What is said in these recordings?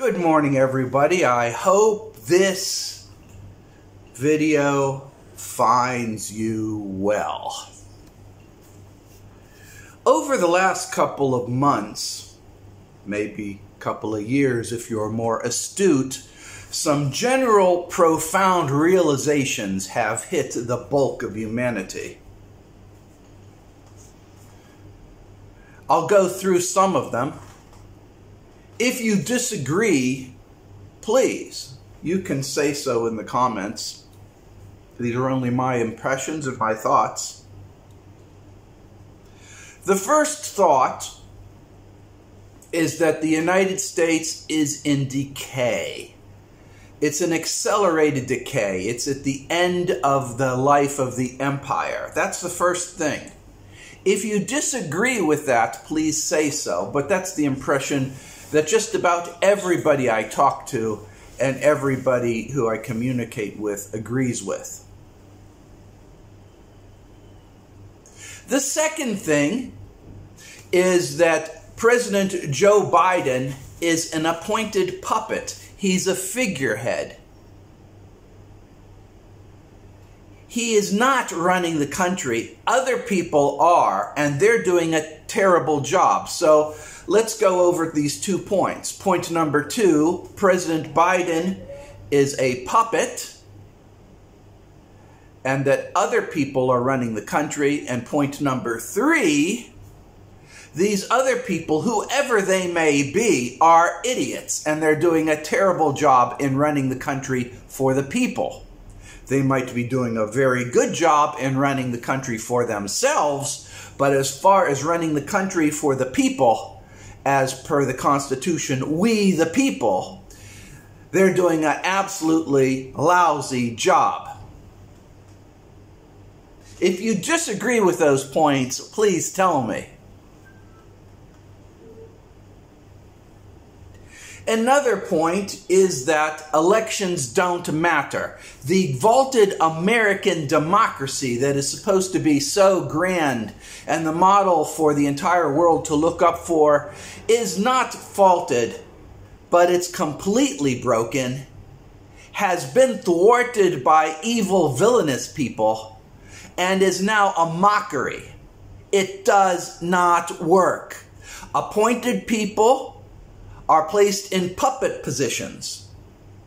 Good morning, everybody. I hope this video finds you well. Over the last couple of months, maybe a couple of years if you're more astute, some general profound realizations have hit the bulk of humanity. I'll go through some of them. If you disagree, please, you can say so in the comments. These are only my impressions and my thoughts. The first thought is that the United States is in decay. It's an accelerated decay. It's at the end of the life of the empire. That's the first thing. If you disagree with that, please say so. But that's the impression that just about everybody I talk to and everybody who I communicate with agrees with. The second thing is that President Joe Biden is an appointed puppet. He's a figurehead. He is not running the country. Other people are, and they're doing a terrible job. So let's go over these 2 points. Point number 2, President Biden is a puppet, and that other people are running the country. And point number 3, these other people, whoever they may be, are idiots, and they're doing a terrible job in running the country for the people. They might be doing a very good job in running the country for themselves, but as far as running the country for the people, as per the Constitution, we the people, they're doing an absolutely lousy job. If you disagree with those points, please tell me. Another point is that elections don't matter. The vaulted American democracy that is supposed to be so grand and the model for the entire world to look up for is not faulted, but it's completely broken, has been thwarted by evil, villainous people, and is now a mockery. It does not work. Appointed people are placed in puppet positions.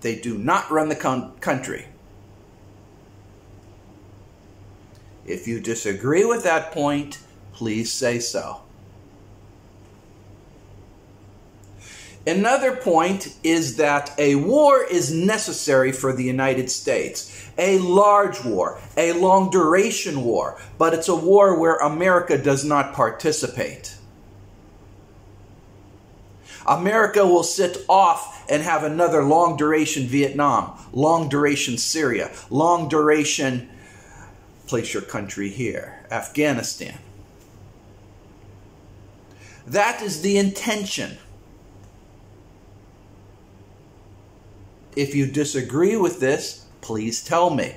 They do not run the country. If you disagree with that point, please say so. Another point is that a war is necessary for the United States. A large war, a long-duration war, but it's a war where America does not participate. America will sit off and have another long-duration Vietnam, long-duration Syria, long-duration, place your country here, Afghanistan. That is the intention. If you disagree with this, please tell me.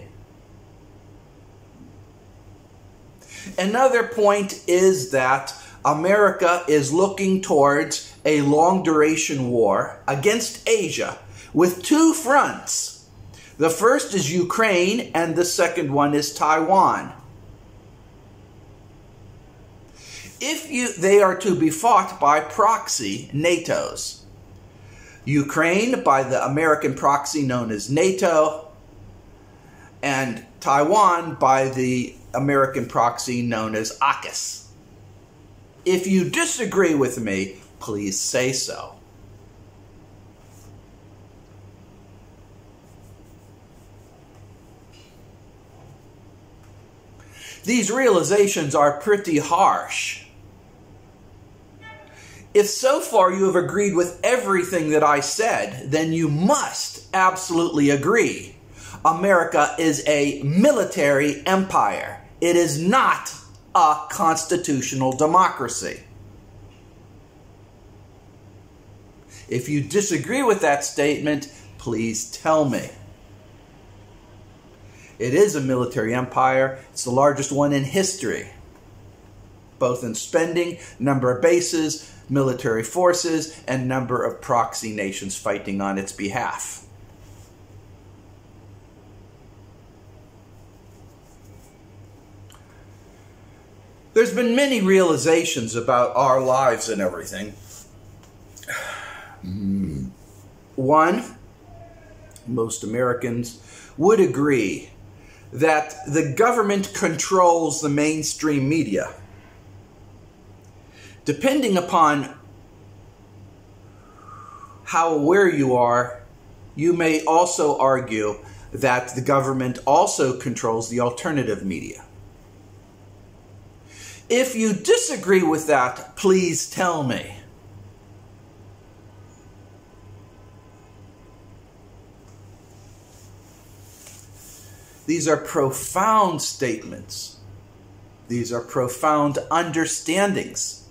Another point is that America is looking towards a long-duration war against Asia with 2 fronts. The first is Ukraine and the second one is Taiwan. They are to be fought by proxy NATOs. Ukraine by the American proxy known as NATO, and Taiwan by the American proxy known as AUKUS. If you disagree with me, please say so. These realizations are pretty harsh. If so far you have agreed with everything that I said, then you must absolutely agree. America is a military empire. It is not a constitutional democracy. If you disagree with that statement, please tell me. It is a military empire. It's the largest one in history. both in spending, number of bases, military forces, and number of proxy nations fighting on its behalf. There's been many realizations about our lives and everything. One, most Americans would agree that the government controls the mainstream media. Depending upon how aware you are, you may also argue that the government also controls the alternative media. If you disagree with that, please tell me. These are profound statements. These are profound understandings.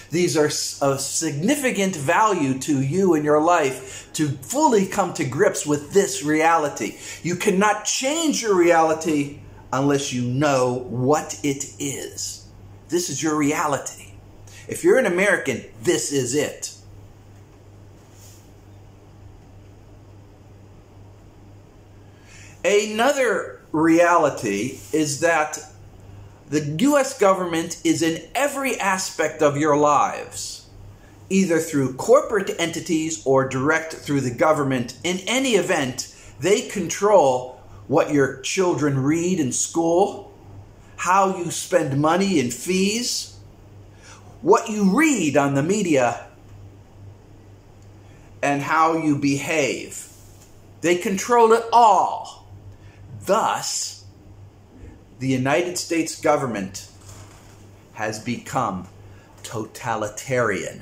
These are of significant value to you in your life to fully come to grips with this reality. You cannot change your reality unless you know what it is. This is your reality. If you're an American, this is it. Another reality is that the U.S. government is in every aspect of your lives, either through corporate entities or direct through the government. In any event, they control what your children read in school, how you spend money in fees, what you read on the media, and how you behave. They control it all. Thus, the United States government has become totalitarian.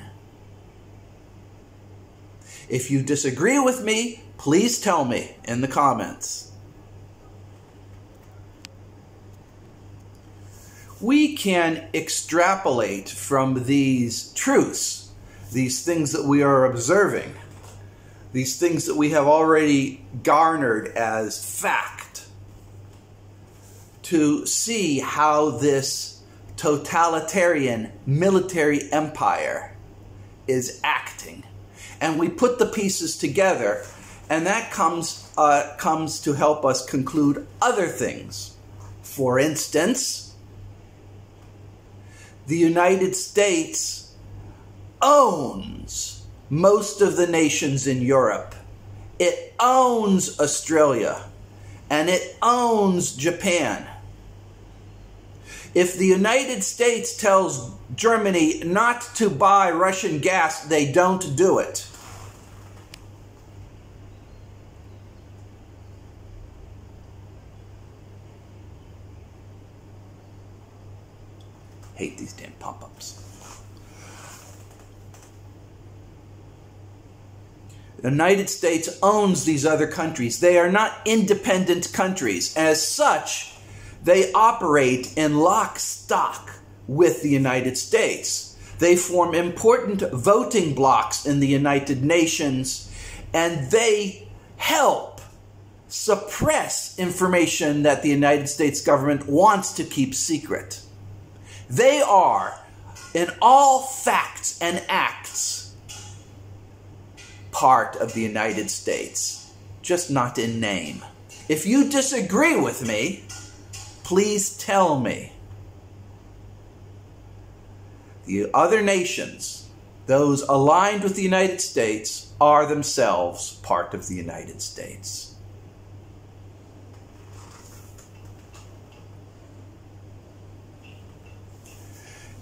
If you disagree with me, please tell me in the comments. We can extrapolate from these truths, these things that we are observing, these things that we have already garnered as fact, to see how this totalitarian military empire is acting. And we put the pieces together, and that comes to help us conclude other things. For instance, the United States owns most of the nations in Europe. It owns Australia, and it owns Japan. If the United States tells Germany not to buy Russian gas, they don't do it. Hate these damn pop-ups. The United States owns these other countries. They are not independent countries. As such, they operate in lockstock with the United States. They form important voting blocs in the United Nations, and they help suppress information that the United States government wants to keep secret. They are, in all facts and acts, part of the United States, just not in name. If you disagree with me, please tell me. The other nations, those aligned with the United States, are themselves part of the United States.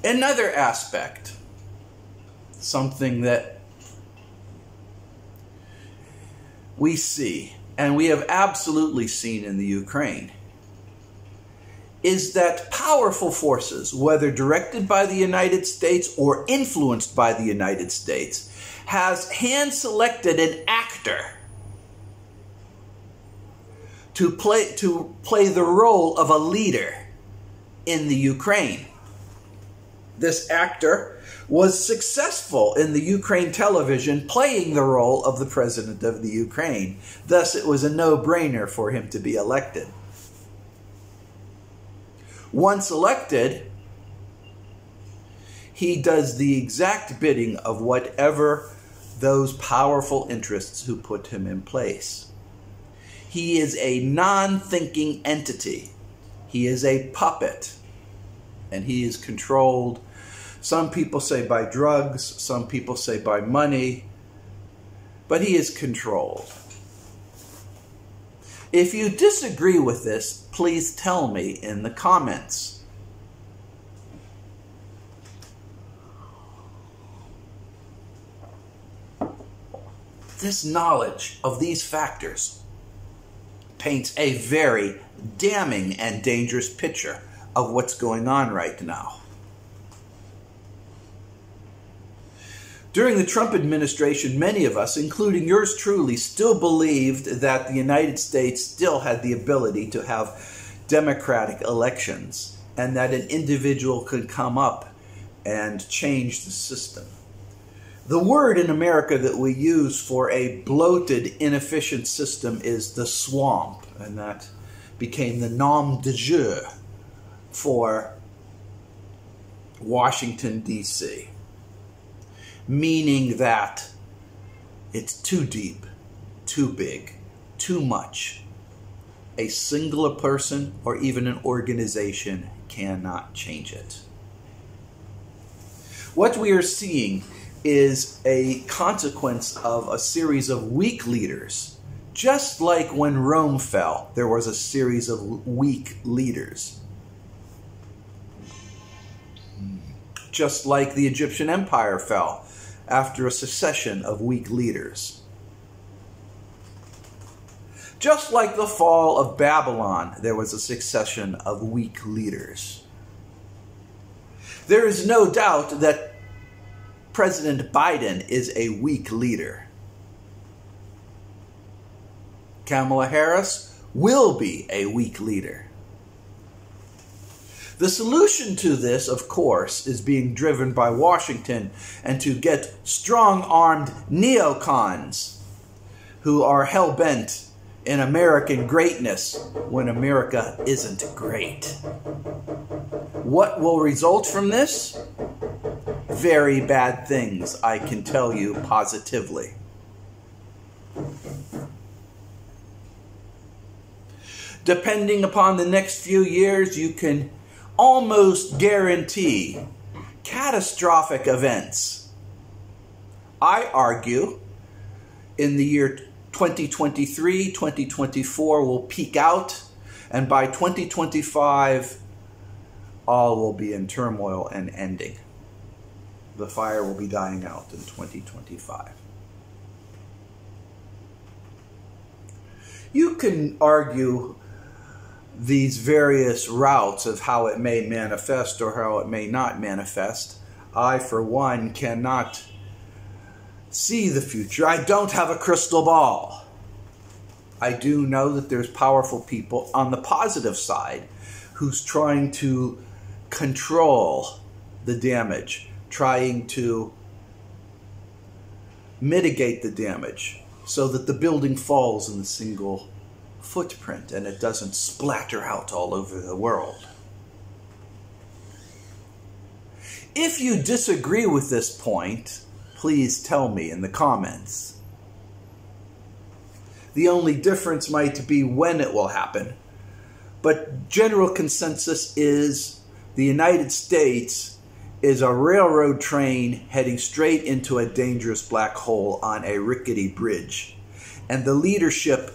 Another aspect, something that we see, and we have absolutely seen in the Ukraine, is that powerful forces, whether directed by the United States or influenced by the United States, has hand-selected an actor to play the role of a leader in the Ukraine. This actor was successful in the Ukraine television playing the role of the president of the Ukraine. Thus, it was a no-brainer for him to be elected. Once elected, He does the exact bidding of whatever those powerful interests who put him in place. He is a non-thinking entity. He is a puppet. And he is controlled, some people say by drugs, some people say by money, but he is controlled. If you disagree with this, please tell me in the comments. This knowledge of these factors paints a very damning and dangerous picture of what's going on right now. During the Trump administration, many of us, including yours truly, still believed that the United States still had the ability to have democratic elections and that an individual could come up and change the system. The word in America that we use for a bloated, inefficient system is the swamp, and that became the nom de jeu for Washington, D.C., meaning that it's too deep, too big, too much. A singular person or even an organization cannot change it. What we are seeing is a consequence of a series of weak leaders. Just like when Rome fell, there was a series of weak leaders. Just like the Egyptian Empire fell after a succession of weak leaders. Just like the fall of Babylon, there was a succession of weak leaders. There is no doubt that President Biden is a weak leader. Kamala Harris will be a weak leader. The solution to this, of course, is being driven by Washington and to get strong-armed neocons who are hell-bent in American greatness when America isn't great. What will result from this? Very bad things, I can tell you positively. Depending upon the next few years, you can almost guarantee catastrophic events. I argue in the year 2023, 2024 will peak out, and by 2025, all will be in turmoil and ending. The fire will be dying out in 2025. You can argue these various routes of how it may manifest or how it may not manifest. I, for one, cannot see the future. I don't have a crystal ball. I do know that there's powerful people on the positive side who's trying to control the damage, trying to mitigate the damage so that the building falls in the single footprint and it doesn't splatter out all over the world. If you disagree with this point, please tell me in the comments. The only difference might be when it will happen, but general consensus is the United States is a railroad train heading straight into a dangerous black hole on a rickety bridge, and the leadership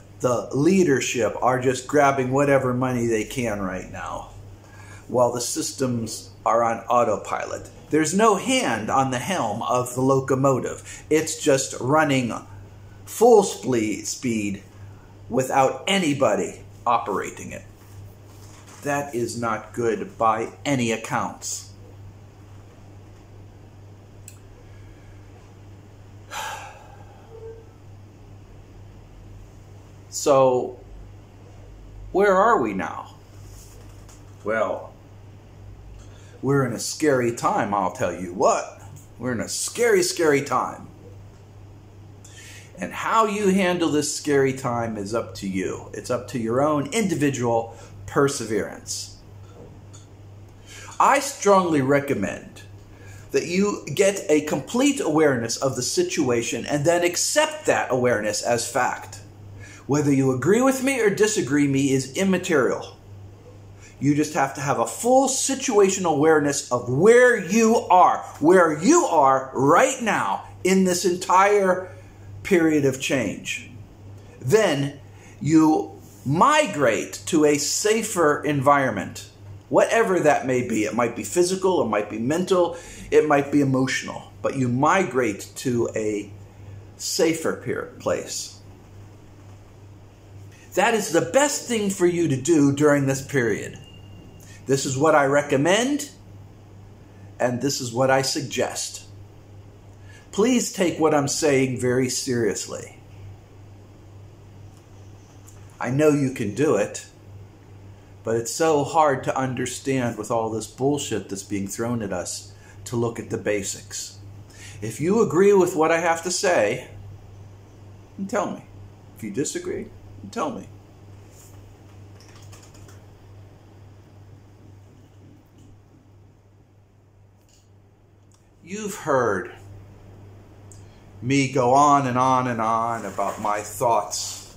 are just grabbing whatever money they can right now, while the systems are on autopilot. There's no hand on the helm of the locomotive. It's just running full speed without anybody operating it. That is not good by any accounts. So, where are we now? Well, we're in a scary time, I'll tell you what. We're in a scary, scary time. And how you handle this scary time is up to you. It's up to your own individual perseverance. I strongly recommend that you get a complete awareness of the situation and then accept that awareness as fact. Whether you agree with me or disagree me is immaterial. You just have to have a full situational awareness of where you are right now in this entire period of change. Then you migrate to a safer environment, whatever that may be. It might be physical, it might be mental, it might be emotional, but you migrate to a safer place. That is the best thing for you to do during this period. This is what I recommend, and this is what I suggest. Please take what I'm saying very seriously. I know you can do it, but it's so hard to understand with all this bullshit that's being thrown at us to look at the basics. If you agree with what I have to say, then tell me. If you disagree, then tell me. You've heard me go on and on and on about my thoughts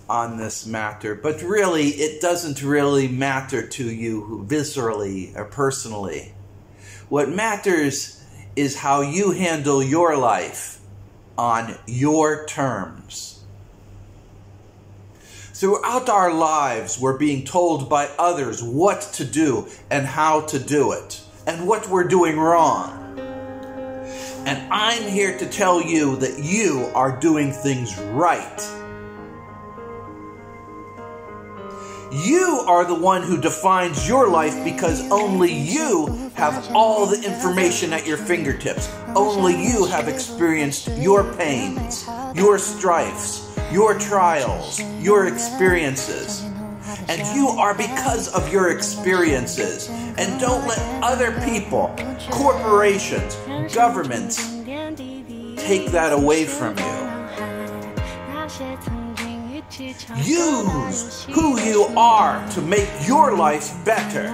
on this matter, but really it doesn't really matter to you viscerally or personally. What matters is how you handle your life on your terms. Throughout our lives, we're being told by others what to do and how to do it, and what we're doing wrong. And I'm here to tell you that you are doing things right. You are the one who defines your life because only you have all the information at your fingertips. Only you have experienced your pains, your strifes, your trials, your experiences. And you are because of your experiences. And don't let other people, corporations, governments take that away from you. Use who you are to make your life better.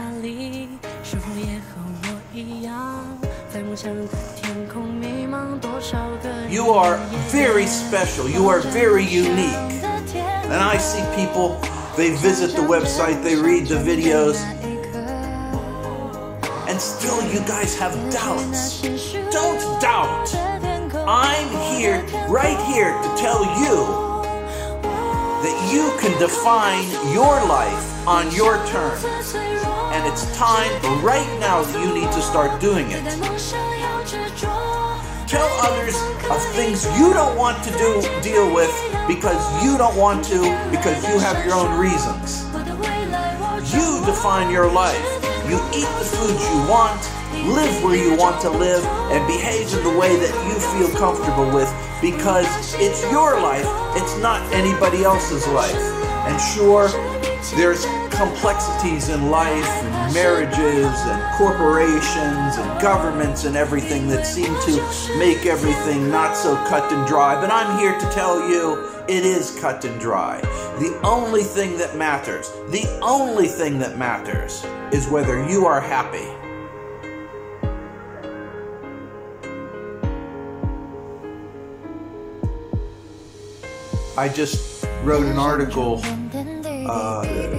You are very special. You are very unique. And I see people, they visit the website, they read the videos, and still you guys have doubts. Don't doubt. I'm here, right here, to tell you that you can define your life on your terms. And it's time right now that you need to start doing it. Tell others of things you don't want to deal with because you don't want to, because you have your own reasons. You define your life. You eat the foods you want, live where you want to live, and behave in the way that you feel comfortable with, because it's your life, it's not anybody else's life. And sure, there's complexities in life, and marriages, and corporations, and governments, and everything that seem to make everything not so cut and dry. But I'm here to tell you, it is cut and dry. The only thing that matters, is whether you are happy. I just wrote an article,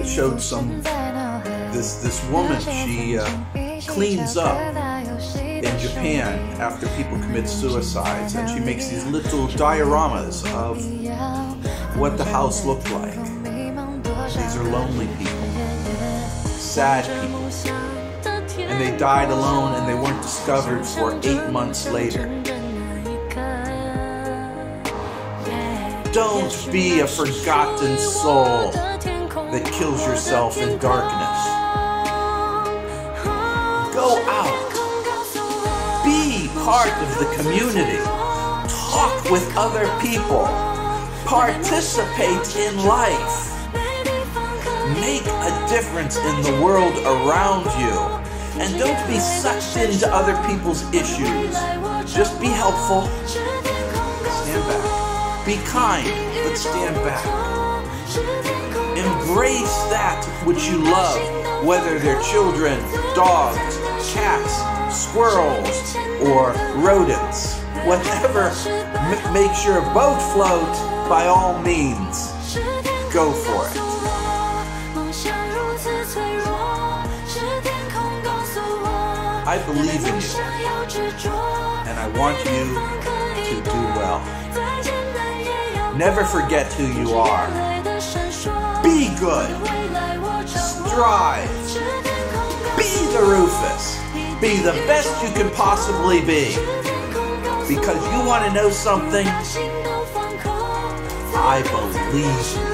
showed this woman, she cleans up in Japan after people commit suicides, and she makes these little dioramas of what the house looked like. These are lonely people, sad people, and they died alone and they weren't discovered for 8 months later. Don't be a forgotten soul that kills yourself in darkness. Go out. Be part of the community. Talk with other people. Participate in life. Make a difference in the world around you. And don't be sucked into other people's issues. Just be helpful. Stand back. Be kind, but stand back. Embrace that which you love, whether they're children, dogs, cats, squirrels, or rodents. Whatever makes your boat float, by all means, go for it. I believe in you, and I want you to do well. Never forget who you are. Be good. Strive. Be the Rufus. Be the best you can possibly be. Because you want to know something? I believe in you.